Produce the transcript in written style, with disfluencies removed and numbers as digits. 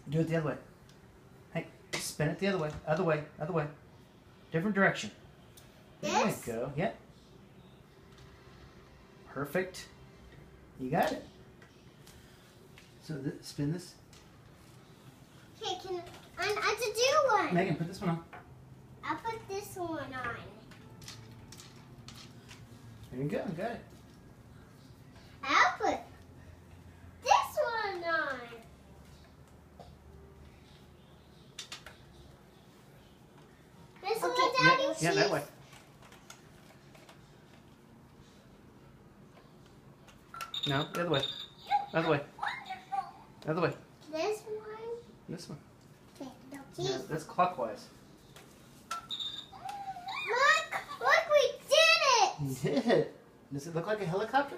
Do it the other way. Hey, spin it the other way. Other way. Other way. Different direction. There you go. Yep. Perfect. You got it. So spin this. Okay, I have to do one. Megan, put this one on. I'll put this one on. There you go. Got it. I'll put this one on. This one, Daddy? Yeah, that way. No, the other way. Other way. Other way. This one? This one. Okay, Yeah, that's clockwise. Look, we did it! You did. Does it look like a helicopter?